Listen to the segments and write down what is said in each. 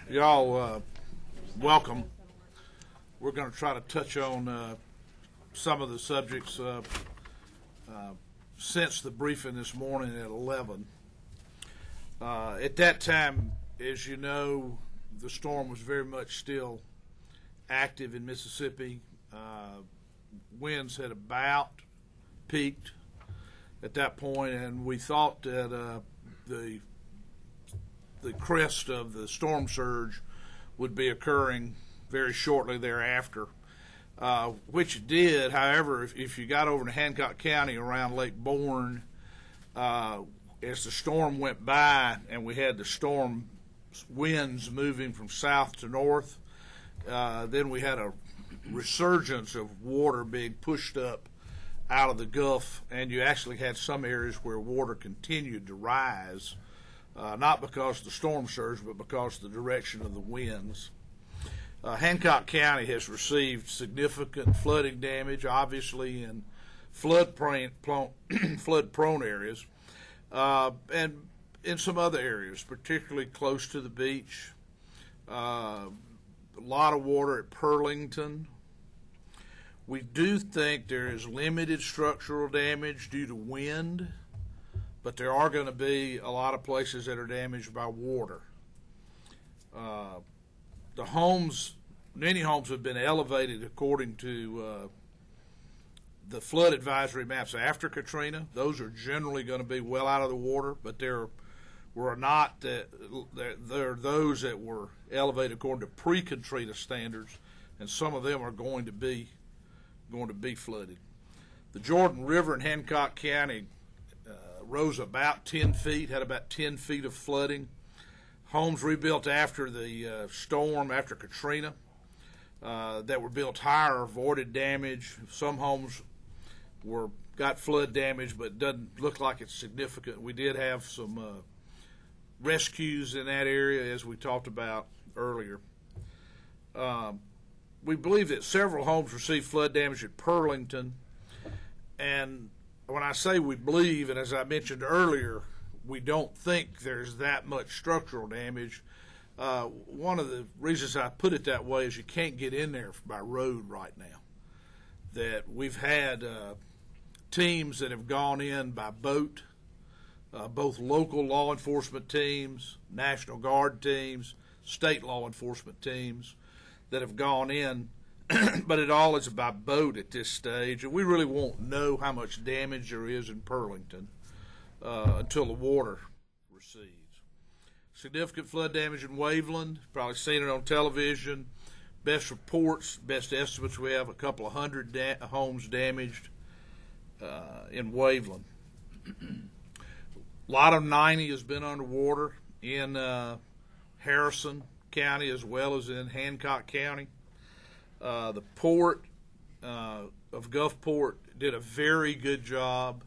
Y'all, welcome. We're going to try to touch on some of the subjects since the briefing this morning at 11. At that time, as you know, the storm was very much still active in Mississippi. Winds had about peaked at that point, and we thought that the crest of the storm surge would be occurring very shortly thereafter, which it did. However, if you got over to Hancock County around Lake Bourne, as the storm went by and we had the storm winds moving from south to north, then we had a resurgence of water being pushed up out of the Gulf, and you actually had some areas where water continued to rise, not because of the storm surge, but because of the direction of the winds. Hancock County has received significant flooding damage, obviously in flood-prone areas, and in some other areas, particularly close to the beach. A lot of water at Pearlington. We do think there is limited structural damage due to wind, but there are going to be a lot of places that are damaged by water. Many homes have been elevated according to the flood advisory maps after Katrina. Those are generally going to be well out of the water, but there are those that were elevated according to pre-Katrina standards, and some of them are going to be flooded. The Jordan River in Hancock County rose about 10 feet, had about 10 feet of flooding. Homes rebuilt after the storm, after Katrina, that were built higher avoided damage. Some homes got flood damage, but it doesn't look like it's significant. We did have some rescues in that area, as we talked about earlier. We believe that several homes received flood damage at Pearlington, and when I say we believe, and as I mentioned earlier, we don't think there's that much structural damage. One of the reasons I put it that way is you can't get in there by road right now. That we've had teams that have gone in by boat, both local law enforcement teams, National Guard teams, state law enforcement teams that have gone in, but it all is by boat at this stage, and we really won't know how much damage there is in Pearlington until the water recedes. Significant flood damage in Waveland, probably seen it on television. Best reports, best estimates, we have a couple of hundred homes damaged in Waveland. A lot of 90 has been underwater in Harrison County as well as in Hancock County. The port of Gulfport did a very good job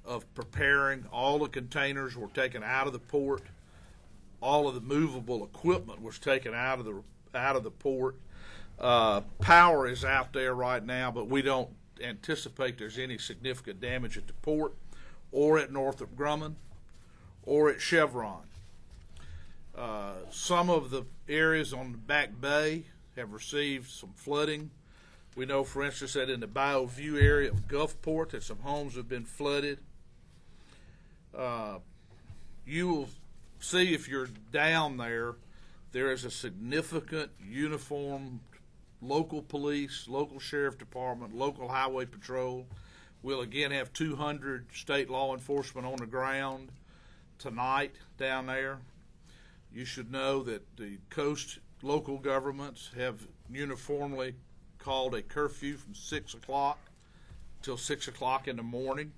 of preparing. All the containers were taken out of the port. All of the movable equipment was taken out of the port. Power is out there right now, but we don't anticipate there's any significant damage at the port or at Northrop Grumman or at Chevron. Some of the areas on the Back Bay have received some flooding. We know, for instance, that in the Bayou View area of Gulfport that some homes have been flooded. You will see if you're down there, there is a significant uniformed local police, local sheriff department, local highway patrol. We'll again have 200 state law enforcement on the ground tonight down there. You should know that the coast local governments have uniformly called a curfew from 6 o'clock till 6 o'clock in the morning.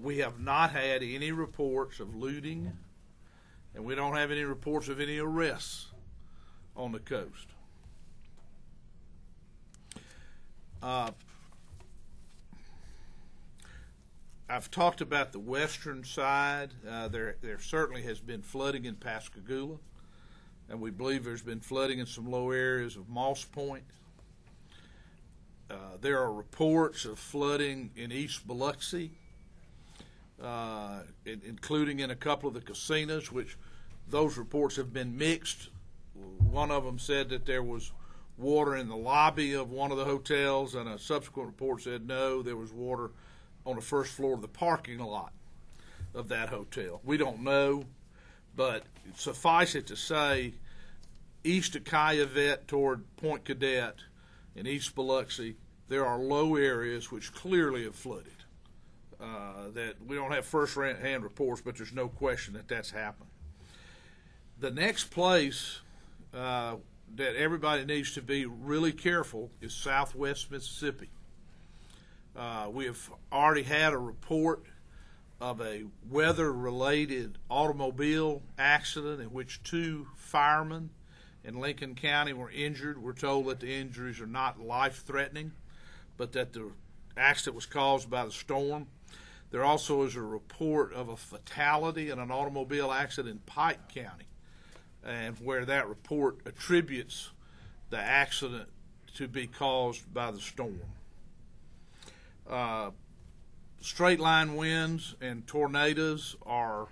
We have not had any reports of looting, and we don't have any reports of any arrests on the coast. I've talked about the western side. There certainly has been flooding in Pascagoula, and we believe there's been flooding in some low areas of Moss Point. There are reports of flooding in East Biloxi, including in a couple of the casinos, which those reports have been mixed. One of them said that there was water in the lobby of one of the hotels, and a subsequent report said no, there was water on the first floor of the parking lot of that hotel. We don't know, but suffice it to say, east of Calumet toward Point Cadet in East Biloxi, there are low areas which clearly have flooded. That we don't have first-hand reports, but there's no question that that's happened. The next place that everybody needs to be really careful is Southwest Mississippi. We have already had a report of a weather-related automobile accident in which 2 firemen in Lincoln County were injured. We're told that the injuries are not life-threatening, but that the accident was caused by the storm. There also is a report of a fatality in an automobile accident in Pike County, and where that report attributes the accident to be caused by the storm. Straight line winds and tornadoes are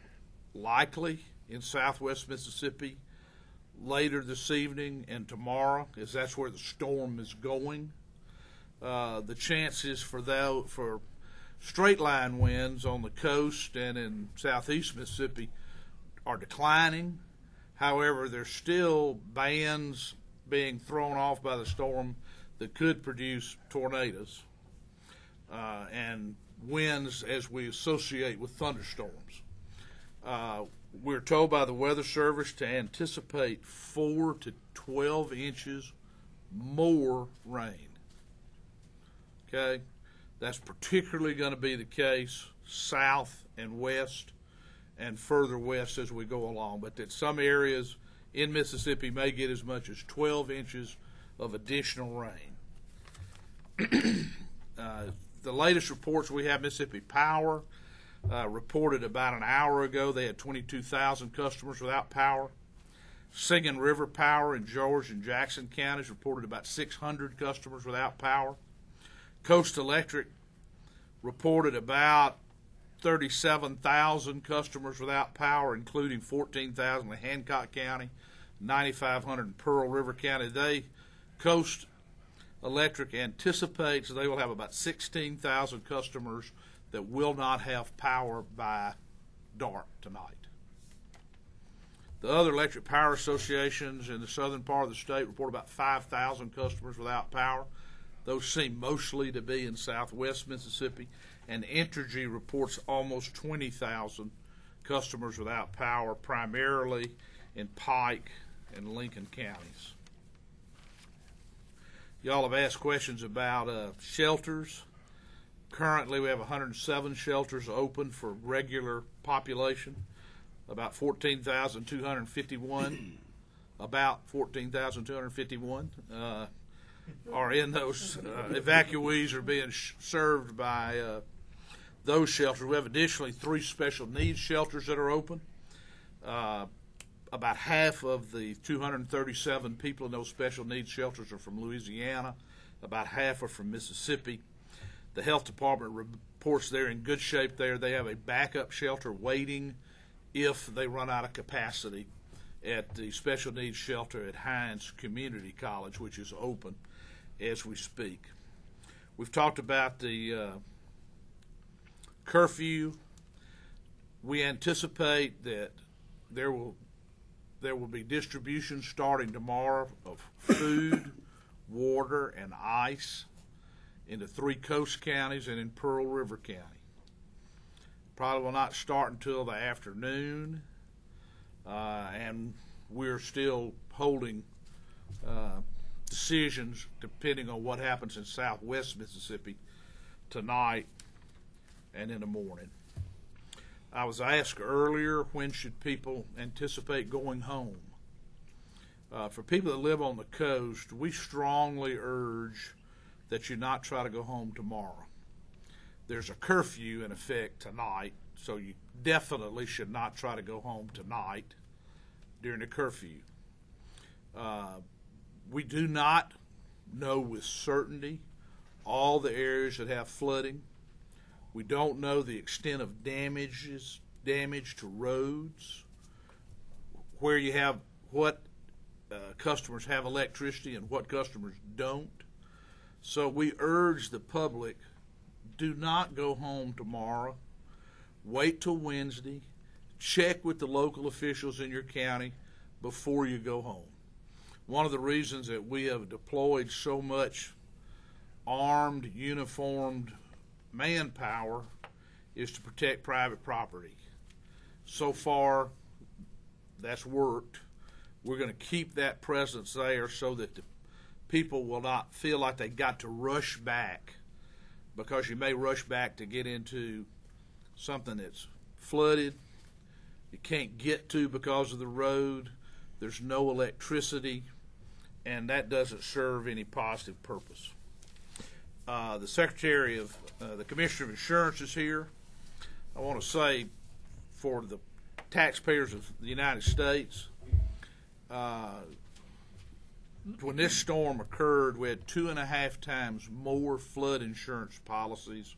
likely in Southwest Mississippi later this evening and tomorrow, as that's where the storm is going. The chances for straight line winds on the coast and in southeast Mississippi are declining. However, there's still bands being thrown off by the storm that could produce tornadoes and winds as we associate with thunderstorms. We're told by the Weather Service to anticipate 4 to 12 inches more rain. Okay? That's particularly going to be the case south and west and further west as we go along, but that some areas in Mississippi may get as much as 12 inches of additional rain. The latest reports we have, Mississippi Power reported about an hour ago they had 22,000 customers without power. Singing River Power in George and Jackson counties reported about 600 customers without power. Coast Electric reported about 37,000 customers without power, including 14,000 in Hancock County, 9,500 in Pearl River County. Coast Electric anticipates they will have about 16,000 customers that will not have power by dark tonight. The other electric power associations in the southern part of the state report about 5,000 customers without power. Those seem mostly to be in southwest Mississippi. And Entergy reports almost 20,000 customers without power, primarily in Pike and Lincoln counties. Y'all have asked questions about shelters. Currently, we have 107 shelters open for regular population. About 14,251 are in those. Evacuees are being served by those shelters. We have additionally 3 special needs shelters that are open. About half of the 237 people in those special needs shelters are from Louisiana. About half are from Mississippi. The health department reports they're in good shape there. They have a backup shelter waiting if they run out of capacity at the special needs shelter at Hines Community College, which is open as we speak. We've talked about the curfew. We anticipate that there will be distribution starting tomorrow of food, water, and ice in the 3 coast counties and in Pearl River County. Probably will not start until the afternoon, and we're still holding decisions depending on what happens in southwest Mississippi tonight and in the morning. I was asked earlier, when should people anticipate going home? For people that live on the coast, we strongly urge that you not try to go home tomorrow. There's a curfew in effect tonight, so you definitely should not try to go home tonight during the curfew. We do not know with certainty all the areas that have flooding. We don't know the extent of damage to roads, where you have what customers have electricity and what customers don't. So we urge the public, do not go home tomorrow. Wait till Wednesday. Check with the local officials in your county before you go home. One of the reasons that we have deployed so much armed, uniformed manpower is to protect private property. So far, that's worked. We're going to keep that presence there so that the people will not feel like they got to rush back, because you may rush back to get into something that's flooded, you can't get to because of the road, there's no electricity, and that doesn't serve any positive purpose. The Secretary of the Commissioner of Insurance is here. I want to say, for the taxpayers of the United States, when this storm occurred, we had 2.5 times more flood insurance policies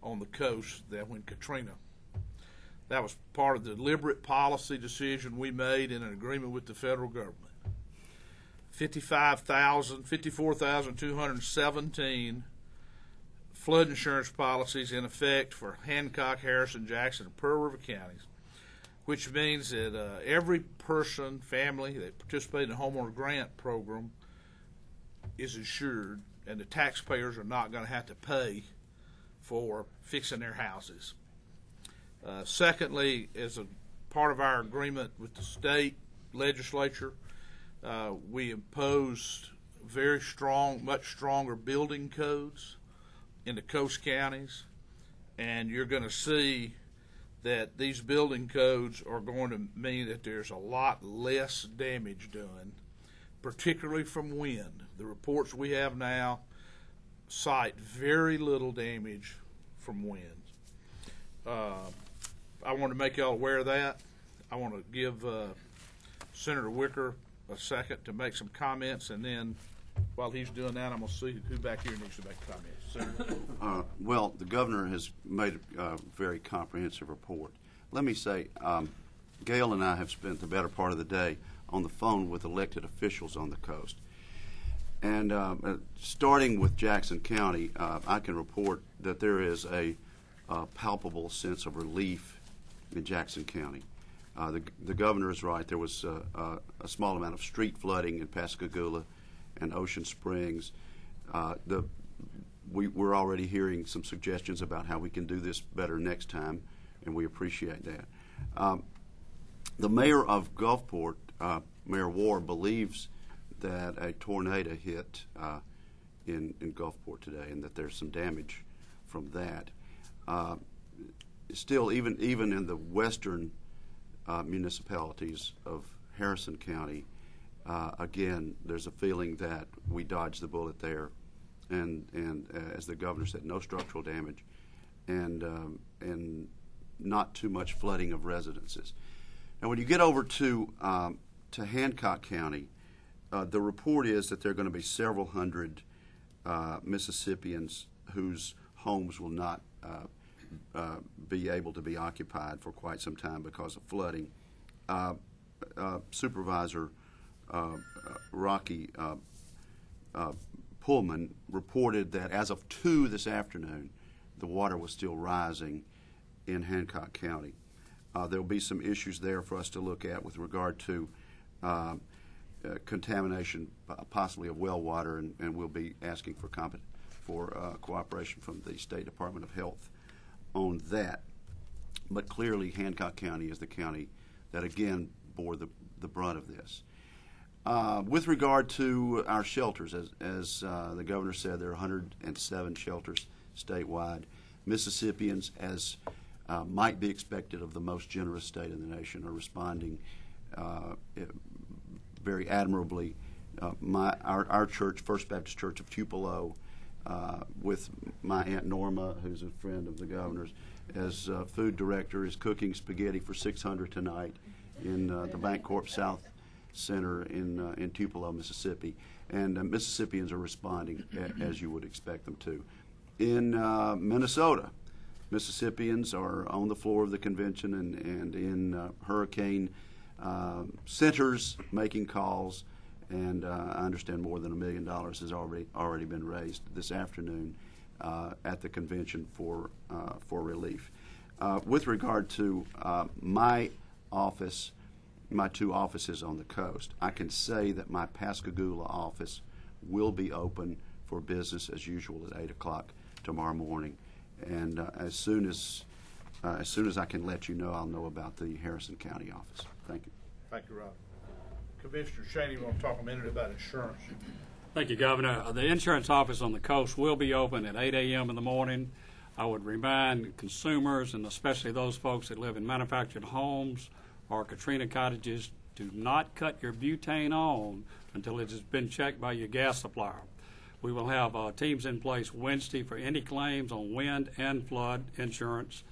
on the coast than when Katrina. That was part of the deliberate policy decision we made in an agreement with the federal government. 54,217 flood insurance policies in effect for Hancock, Harrison, Jackson, and Pearl River counties, which means that every person, family that participated in the homeowner grant program is insured, and the taxpayers are not going to have to pay for fixing their houses. Secondly, as a part of our agreement with the state legislature, we imposed very strong, much stronger building codes in the coast counties, and you're going to see that these building codes are going to mean that there's a lot less damage done, particularly from wind. The reports we have now cite very little damage from wind. I want to make y'all aware of that. I want to give Senator Wicker a second to make some comments, and then while he's doing that, I'm going to see who back here needs to make comments. Senator? Well, the governor has made a very comprehensive report. Let me say, Gail and I have spent the better part of the day on the phone with elected officials on the coast. And starting with Jackson County, I can report that there is a palpable sense of relief in Jackson County. The governor is right. There was a small amount of street flooding in Pascagoula and Ocean Springs. We're already hearing some suggestions about how we can do this better next time, and we appreciate that. The mayor of Gulfport, Mayor Ward, believes that a tornado hit in Gulfport today, and that there's some damage from that. Still, even in the western municipalities of Harrison County, again, there's a feeling that we dodged the bullet there, and as the governor said, no structural damage, and not too much flooding of residences. Now, when you get over to Hancock County, the report is that there are going to be several hundred Mississippians whose homes will not be able to be occupied for quite some time because of flooding. Supervisor Rocky Pullman reported that as of 2 this afternoon, the water was still rising in Hancock County. There will be some issues there for us to look at with regard to contamination, possibly of well water, and we'll be asking for cooperation from the State Department of Health on that. But clearly, Hancock County is the county that again bore the brunt of this. With regard to our shelters, as the governor said, there are 107 shelters statewide. Mississippians, as might be expected of the most generous state in the nation, are responding very admirably. Our church, First Baptist Church of Tupelo, with my Aunt Norma, who's a friend of the governor's, as food director, is cooking spaghetti for 600 tonight in the Bancorp South center in Tupelo, Mississippi, and Mississippians are responding as you would expect them to. In Minnesota, Mississippians are on the floor of the convention and in hurricane centers making calls, and I understand more than $1 million has already been raised this afternoon at the convention for relief. With regard to my office, my two offices on the coast, I can say that my Pascagoula office will be open for business as usual at 8 o'clock tomorrow morning, and as soon as I can let you know, I'll know about the Harrison County office. Thank you. Thank you, Rob. Commissioner Shaney, you want to talk a minute about insurance? Thank you, Governor. The insurance office on the coast will be open at 8 a.m. in the morning. I would remind consumers, and especially those folks that live in manufactured homes or Katrina cottages, do not cut your butane on until it has been checked by your gas supplier. We will have teams in place Wednesday for any claims on wind and flood insurance,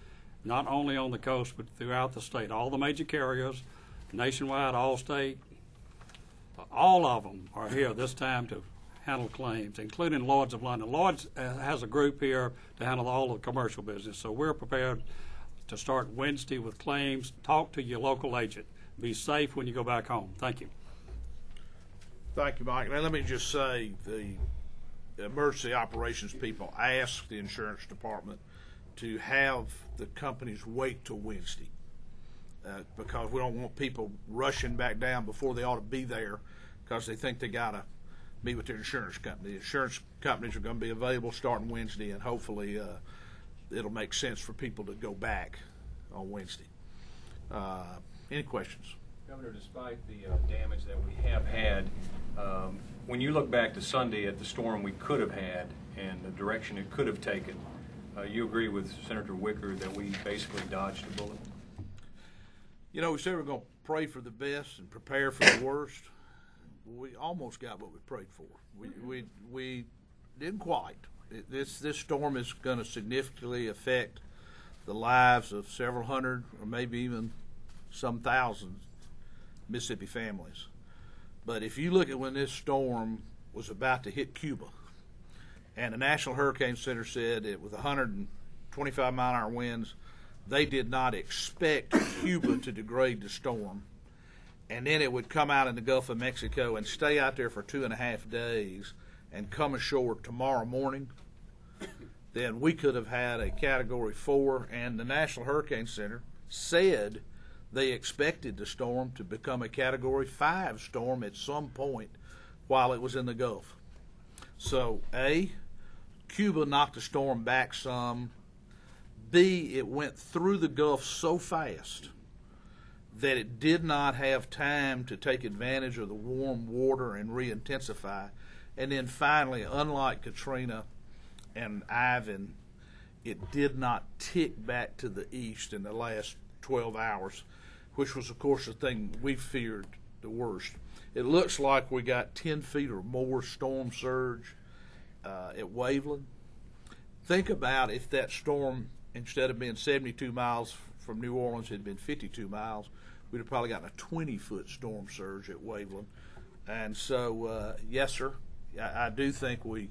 not only on the coast but throughout the state. All the major carriers, Nationwide, Allstate, all of them are here this time to handle claims, including Lloyd's of London. Lloyd's has a group here to handle all the commercial business, so we're prepared to start Wednesday with claims. Talk to your local agent. Be safe when you go back home. Thank you. Thank you, Mike. Now, let me just say the emergency operations people asked the insurance department to have the companies wait till Wednesday because we don't want people rushing back down before they ought to be there because they think they got to meet with their insurance company. The insurance companies are going to be available starting Wednesday, and hopefully it'll make sense for people to go back on Wednesday. Any questions? Governor, despite the damage that we have had, when you look back to Sunday at the storm we could have had and the direction it could have taken, you agree with Senator Wicker that we basically dodged a bullet? You know, we said we're going to pray for the best and prepare for the worst. We almost got what we prayed for. We didn't quite. This storm is going to significantly affect the lives of several hundred or maybe even some thousands Mississippi families. But if you look at when this storm was about to hit Cuba, and the National Hurricane Center said it with 125-mile-an-hour winds, they did not expect Cuba to degrade the storm, and then it would come out in the Gulf of Mexico and stay out there for 2.5 days and come ashore tomorrow morning, then we could have had a Category 4, and the National Hurricane Center said they expected the storm to become a Category 5 storm at some point while it was in the Gulf. So, A, Cuba knocked the storm back some. B, it went through the Gulf so fast that it did not have time to take advantage of the warm water and re-intensify. And then finally, unlike Katrina and Ivan, it did not tick back to the east in the last 12 hours, which was, of course, the thing we feared the worst. It looks like we got 10 feet or more storm surge at Waveland. Think about if that storm, instead of being 72 miles from New Orleans, had been 52 miles, we'd have probably gotten a 20-foot storm surge at Waveland. And so, yes, sir, I do think we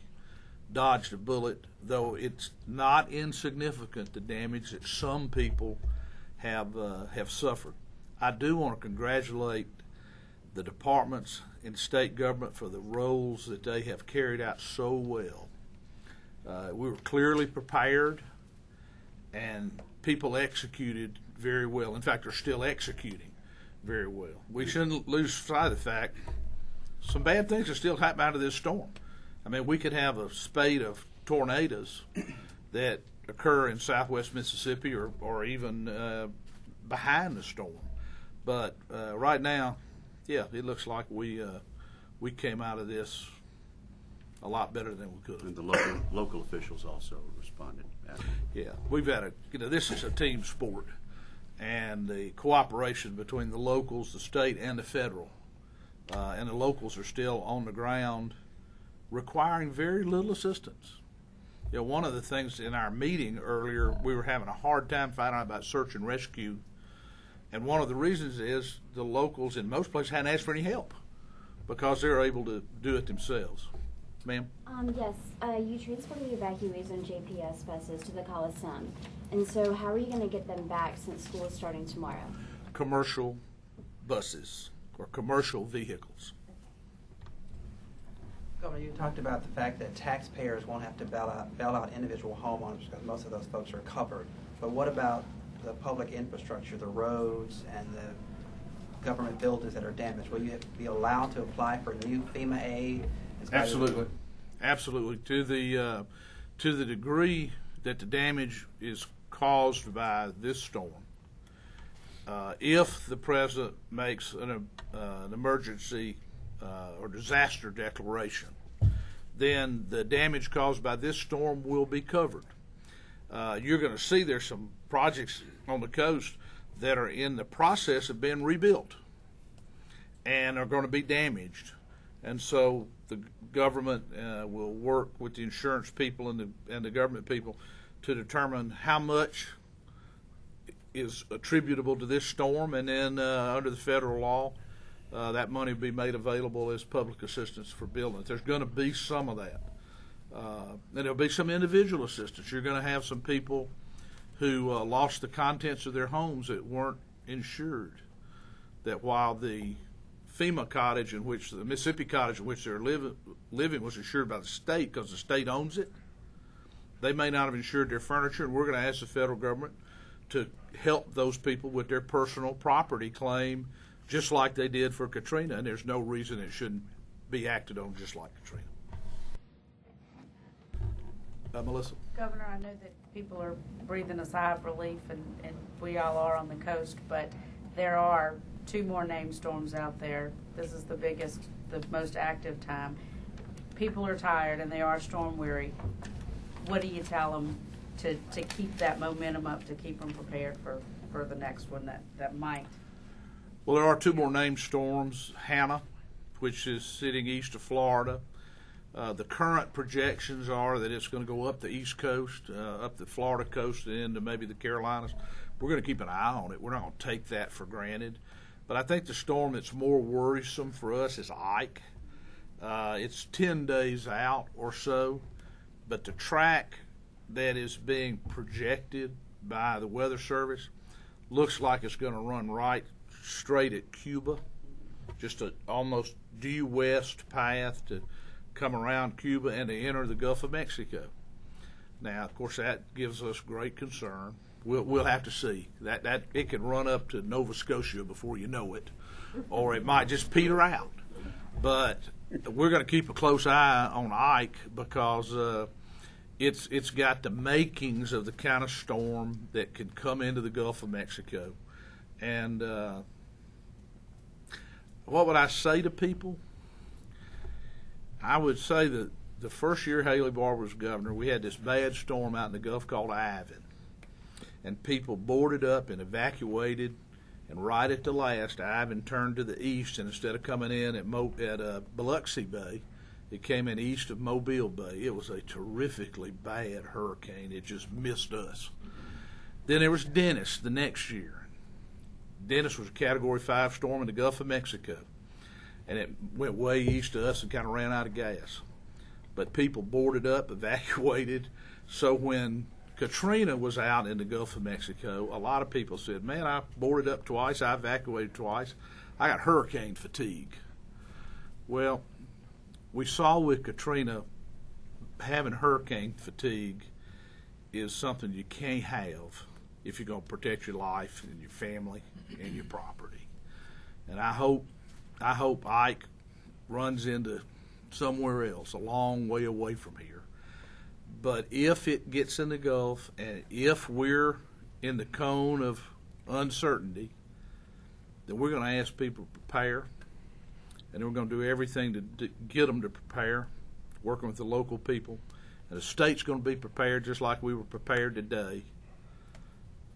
dodged a bullet, though it's not insignificant, the damage that some people have suffered. I do want to congratulate the departments in state government for the roles that they have carried out so well. We were clearly prepared, and people executed very well. In fact, they're still executing very well. We shouldn't lose sight of the fact some bad things are still happening out of this storm. I mean, we could have a spate of tornadoes that occur in southwest Mississippi or even behind the storm. But right now, yeah, it looks like we came out of this a lot better than we could have. And the local officials also responded. Yeah, we've had this is a team sport, and the cooperation between the locals, the state, and the federal, and the locals are still on the ground, requiring very little assistance. You know, one of the things in our meeting earlier, we were having a hard time finding out about search and rescue, And one of the reasons is the locals in most places hadn't asked for any help because they're able to do it themselves. Ma'am? Yes, you transport the evacuees on JPS buses to the Coliseum. And so how are you going to get them back since school is starting tomorrow? Commercial buses or commercial vehicles. Governor, you talked about the fact that taxpayers won't have to bail out individual homeowners because most of those folks are covered. But what about the public infrastructure, the roads and the government buildings that are damaged? Will you be allowed to apply for new FEMA aid? Absolutely. Absolutely. To the degree that the damage is caused by this storm, if the president makes an emergency or disaster declaration, then the damage caused by this storm will be covered. You're going to see there's some projects on the coast that are in the process of being rebuilt and are going to be damaged. And so the government will work with the insurance people and the government people to determine how much is attributable to this storm, and then under the federal law, that money will be made available as public assistance for building it. There's going to be some of that. And there'll be some individual assistance. You're going to have some people who lost the contents of their homes that weren't insured, that while the FEMA cottage in which the Mississippi cottage in which they're living was insured by the state because the state owns it, they may not have insured their furniture, and we're going to ask the federal government to help those people with their personal property claim just like they did for Katrina, and there's no reason it shouldn't be acted on just like Katrina. Melissa? Governor, I know that people are breathing a sigh of relief, and we all are on the coast, but there are 2 more named storms out there. This is the biggest, the most active time. People are tired and they are storm weary. What do you tell them to keep that momentum up, to keep them prepared for the next one that might? Well, there are 2 more named storms. Hannah, which is sitting east of Florida. The current projections are that it's going to go up the East Coast, up the Florida coast, and into maybe the Carolinas. We're going to keep an eye on it. We're not going to take that for granted. But I think the storm that's more worrisome for us is Ike. It's 10 days out or so, but the track that is being projected by the Weather Service looks like it's going to run right straight at Cuba, just an almost due west path to come around Cuba and to enter the Gulf of Mexico. Now, of course, that gives us great concern. We'll have to see. That it can run up to Nova Scotia before you know it, or it might just peter out. But we're going to keep a close eye on Ike because it's got the makings of the kind of storm that could come into the Gulf of Mexico. And what would I say to people? I would say that the first year Haley Barbour was governor, we had this bad storm out in the Gulf called Ivan. And people boarded up and evacuated, and right at the last, Ivan turned to the east, and instead of coming in at Biloxi Bay, it came in east of Mobile Bay. It was a terrifically bad hurricane. It just missed us. Then there was Dennis the next year. Dennis was a Category 5 storm in the Gulf of Mexico, and it went way east of us and kind of ran out of gas. But people boarded up, evacuated, so when Katrina was out in the Gulf of Mexico, a lot of people said, man, I boarded up twice, I evacuated twice, I got hurricane fatigue. Well, we saw with Katrina, having hurricane fatigue is something you can't have if you're going to protect your life and your family and your property. And I hope Ike runs into somewhere else, a long way away from here. But if it gets in the Gulf, and if we're in the cone of uncertainty, then we're going to ask people to prepare, and we're going to do everything to get them to prepare, working with the local people. And the state's going to be prepared just like we were prepared today,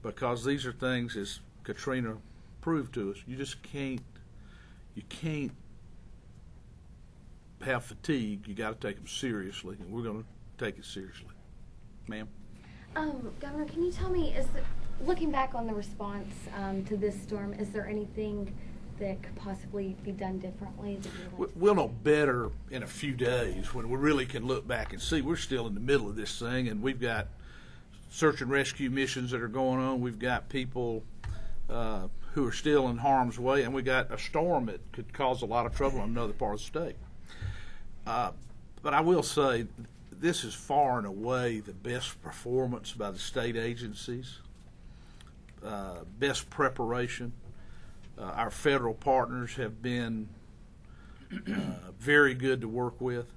because these are things, as Katrina proved to us, you can't have fatigue. You got to take them seriously, and we're going to take it seriously. Ma'am? Governor, can you tell me, Looking back on the response to this storm, is there anything that could possibly be done differently? That you'd like to We'll know better in a few days when we really can look back and see. We're still in the middle of this thing, and we've got search and rescue missions that are going on. We've got people who are still in harm's way, and we got a storm that could cause a lot of trouble in another part of the state. But I will say, this is far and away the best performance by the state agencies, best preparation. Our federal partners have been very good to work with,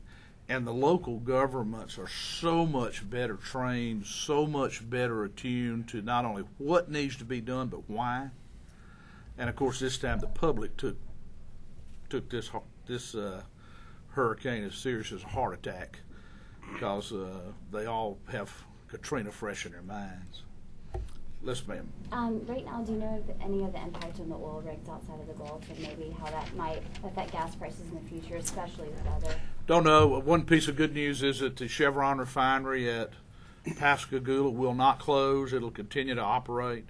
and the local governments are so much better trained, so much better attuned to not only what needs to be done, but why. And of course, this time the public took this hurricane as serious as a heart attack, because they all have Katrina fresh in their minds. Yes, ma'am. Right now, do you know if any of the impact on the oil rigs outside of the Gulf, and maybe how that might affect gas prices in the future, especially with weather? Don't know. One piece of good news is that the Chevron refinery at Pascagoula will not close. It'll continue to operate.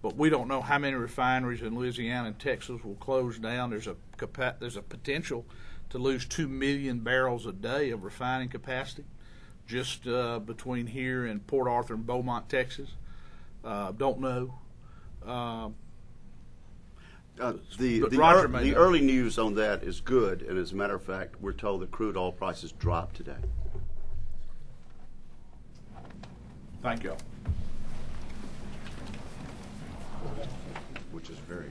But we don't know how many refineries in Louisiana and Texas will close down. There's a potential to lose 2 million barrels a day of refining capacity just between here and Port Arthur and Beaumont, Texas. Don't know. The early news on that is good, and as a matter of fact, we're told that crude oil prices dropped today. Thank you. Which is very